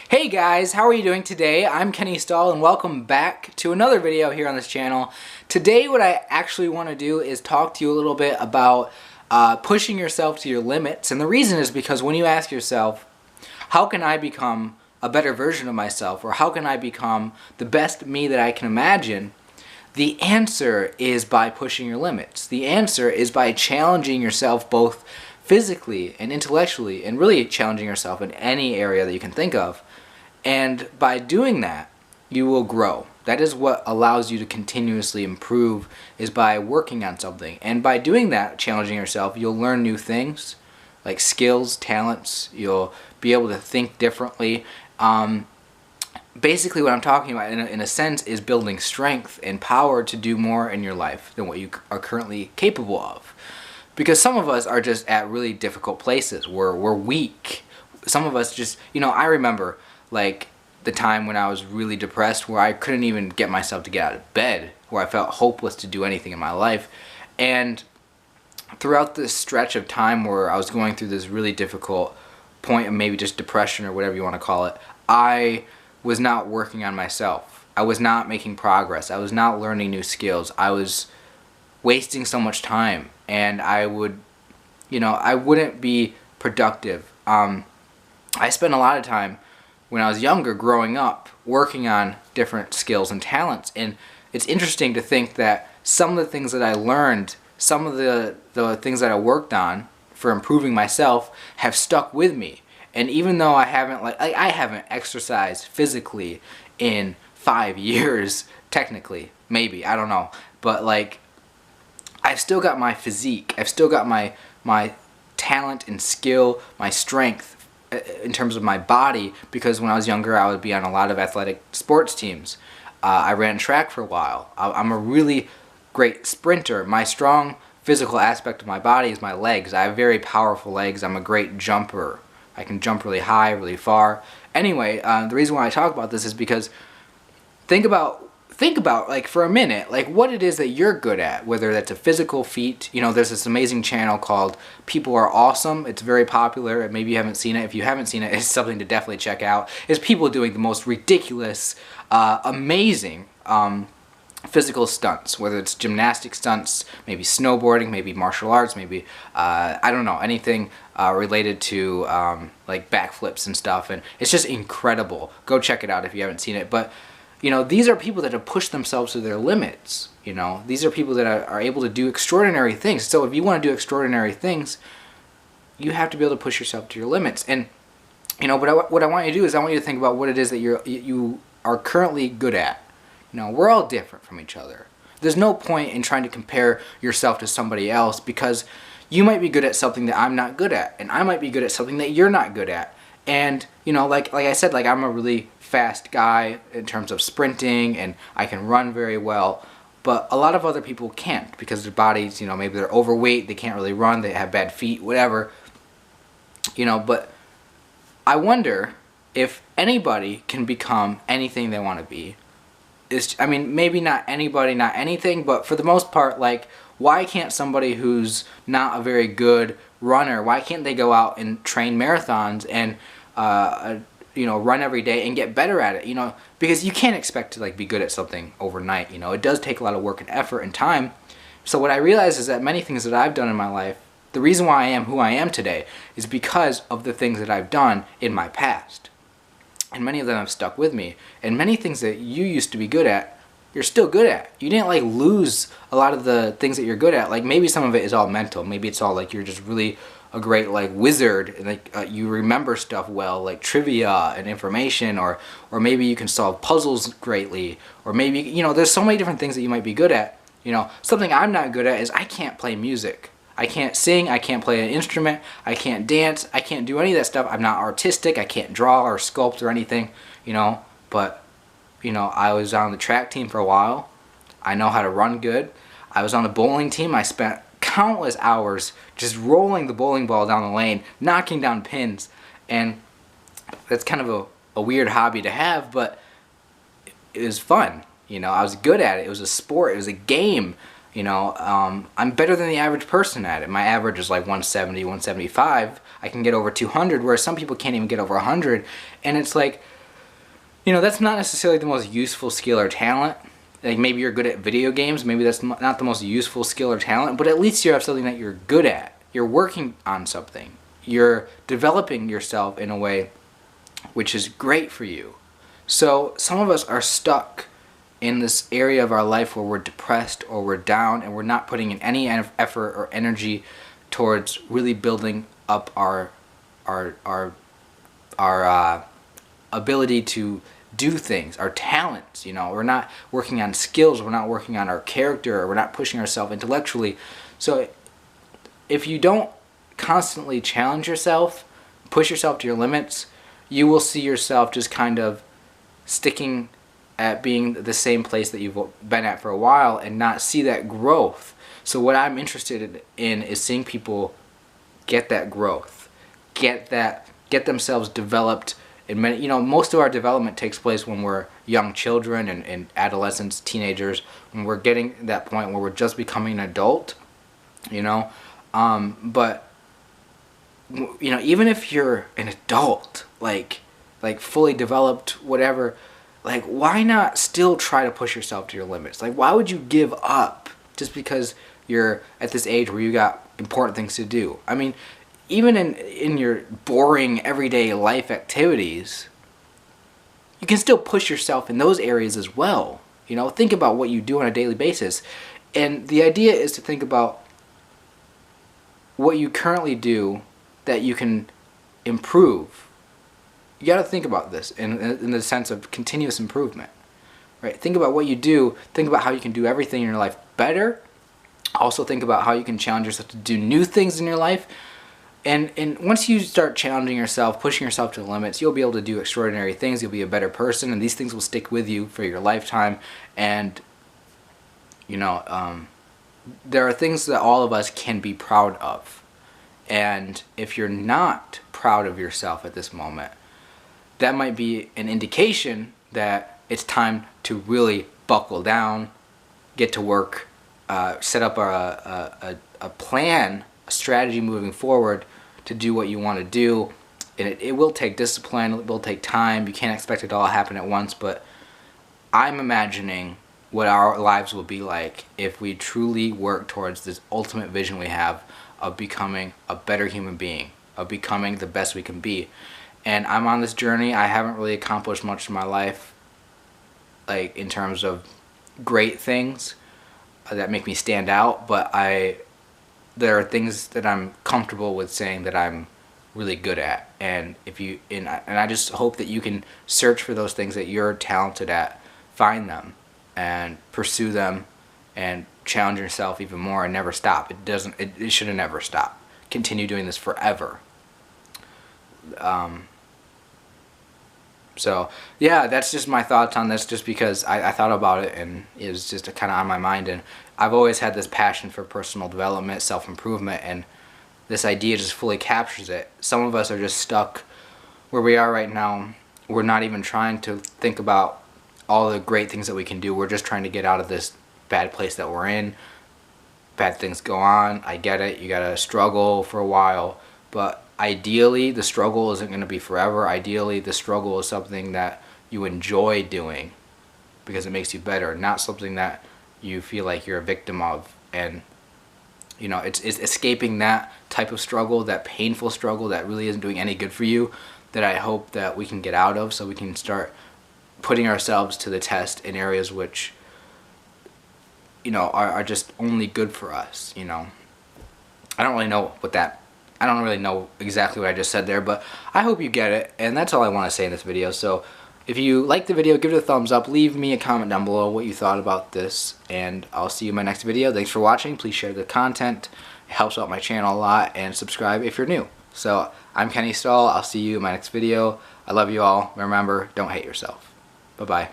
Hey guys, how are you doing today? I'm Kenny Stahl and welcome back to another video here on this channel. Today what I actually want to do is talk to you a little bit about pushing yourself to your limits. And the reason is because when you ask yourself, how can I become a better version of myself, or how can I become the best me that I can imagine? The answer is by pushing your limits. The answer is by challenging yourself both physically and intellectually, and really challenging yourself in any area that you can think of. And by doing that, you will grow. That is what allows you to continuously improve, is by working on something. And by doing that, challenging yourself, you'll learn new things, like skills, talents. You'll be able to think differently. Basically what I'm talking about in a sense is building strength and power to do more in your life than what you are currently capable of. Because some of us are just at really difficult places. We're weak. Some of us just, I remember like the time when I was really depressed, where I couldn't even get myself to get out of bed, where I felt hopeless to do anything in my life. And throughout this stretch of time where I was going through this really difficult point of maybe just depression or whatever you want to call it, I was not working on myself. I was not making progress. I was not learning new skills. I was wasting so much time, and I wouldn't be productive. I spent a lot of time when I was younger, growing up, working on different skills and talents. And it's interesting to think that some of the things that I learned, some of the things that I worked on for improving myself have stuck with me. And even though I haven't exercised physically in 5 years, technically, maybe, I don't know. But I've still got my physique. I've still got my talent and skill, my strength, in terms of my body, because when I was younger I would be on a lot of athletic sports teams. I ran track for a while. I'm a really great sprinter. My strong physical aspect of my body is my legs. I have very powerful legs. I'm a great jumper. I can jump really high, really far. Anyway, the reason why I talk about this is because think about for a minute, what it is that you're good at, whether that's a physical feat. There's this amazing channel called People Are Awesome. It's very popular. Maybe you haven't seen it. If you haven't seen it, it's something to definitely check out. It's people doing the most ridiculous, amazing physical stunts, whether it's gymnastic stunts, maybe snowboarding, maybe martial arts, maybe, I don't know, anything related to backflips and stuff. And it's just incredible. Go check it out if you haven't seen it. But these are people that have pushed themselves to their limits. These are people that are able to do extraordinary things. So if you want to do extraordinary things, you have to be able to push yourself to your limits. And but what I want you to do is I want you to think about what it is that you are currently good at. We're all different from each other. There's no point in trying to compare yourself to somebody else, because you might be good at something that I'm not good at, and I might be good at something that you're not good at. And like I said, I'm a really fast guy in terms of sprinting, and I can run very well, but a lot of other people can't, because their bodies, maybe they're overweight, they can't really run, they have bad feet, whatever. But I wonder if anybody can become anything they want to be. Maybe not anybody, not anything, but for the most part, why can't somebody who's not a very good runner, why can't they go out and train marathons and run every day and get better at it? Because you can't expect to be good at something overnight. It does take a lot of work and effort and time. So what I realize is that many things that I've done in my life, the reason why I am who I am today is because of the things that I've done in my past. And many of them have stuck with me. And many things that you used to be good at, you're still good at. You didn't lose a lot of the things that you're good at. Maybe some of it is all mental. Maybe it's all you're just really a great wizard, and you remember stuff well, like trivia and information, or maybe you can solve puzzles greatly, or maybe there's so many different things that you might be good at. Something I'm not good at is I can't play music. I can't sing, I can't play an instrument, I can't dance, I can't do any of that stuff. I'm not artistic, I can't draw or sculpt or anything, but I was on the track team for a while. I know how to run good. I was on the bowling team. I spent countless hours just rolling the bowling ball down the lane, knocking down pins, and that's kind of a weird hobby to have, but it was fun. I was good at it. It was a sport. It was a game. I'm better than the average person at it. My average is 170, 175. I can get over 200, whereas some people can't even get over 100. And it's You know, that's not necessarily the most useful skill or talent. Like maybe you're good at video games, maybe that's not the most useful skill or talent, but at least you have something that you're good at. You're working on something. You're developing yourself in a way which is great for you. So some of us are stuck in this area of our life where we're depressed or we're down and we're not putting in any effort or energy towards really building up our ability to do things, our talents. You know, we're not working on skills, we're not working on our character, or we're not pushing ourselves intellectually. So if you don't constantly challenge yourself, push yourself to your limits, you will see yourself just kind of sticking at being the same place that you've been at for a while and not see that growth. So what I'm interested in is seeing people get that growth, get themselves developed. In many, you know, most of our development takes place when we're young children and adolescents, teenagers, when we're getting to that point where we're just becoming an adult, you know. But you know, even if you're an adult, like fully developed, whatever, like why not still try to push yourself to your limits? Like why would you give up just because you're at this age where you got important things to do? I mean, even in your boring everyday life activities, you can still push yourself in those areas as well. You know, think about what you do on a daily basis. And the idea is to think about what you currently do that you can improve. You got to think about this in the sense of continuous improvement, right? Think about what you do. Think about how you can do everything in your life better. Also think about how you can challenge yourself to do new things in your life. And once you start challenging yourself, pushing yourself to the limits, you'll be able to do extraordinary things. You'll be a better person, and these things will stick with you for your lifetime. And, you know, there are things that all of us can be proud of. And if you're not proud of yourself at this moment, that might be an indication that it's time to really buckle down, get to work, set up a plan, a strategy moving forward to do what you want to do. And it will take discipline, it will take time. You can't expect it to all happen at once, but I'm imagining what our lives will be like if we truly work towards this ultimate vision we have of becoming a better human being, of becoming the best we can be. And I'm on this journey. I haven't really accomplished much in my life, like in terms of great things that make me stand out, but there are things that I'm comfortable with saying that I'm really good at. And I just hope that you can search for those things that you're talented at, find them and pursue them and challenge yourself even more and never stop. It should have never stopped. Continue doing this forever. So yeah, that's just my thoughts on this, just because I thought about it and it was just kind of on my mind. And I've always had this passion for personal development, self-improvement, and this idea just fully captures it. Some of us are just stuck where we are right now. We're not even trying to think about all the great things that we can do. We're just trying to get out of this bad place that we're in. Bad things go on. I get it. You gotta struggle for a while, but ideally the struggle isn't going to be forever. Ideally the struggle is something that you enjoy doing because it makes you better, not something that you feel like you're a victim of. And you know, it's escaping that type of struggle, that painful struggle that really isn't doing any good for you, that I hope that we can get out of, so we can start putting ourselves to the test in areas which, you know, are just only good for us. You know, I don't really know exactly what I just said there, but I hope you get it, and that's all I want to say in this video. So if you like the video, give it a thumbs up, leave me a comment down below what you thought about this, and I'll see you in my next video. Thanks for watching. Please share the content. It helps out my channel a lot, and subscribe if you're new. So I'm Kenny Stahl. I'll see you in my next video. I love you all. Remember, don't hate yourself. Bye-bye.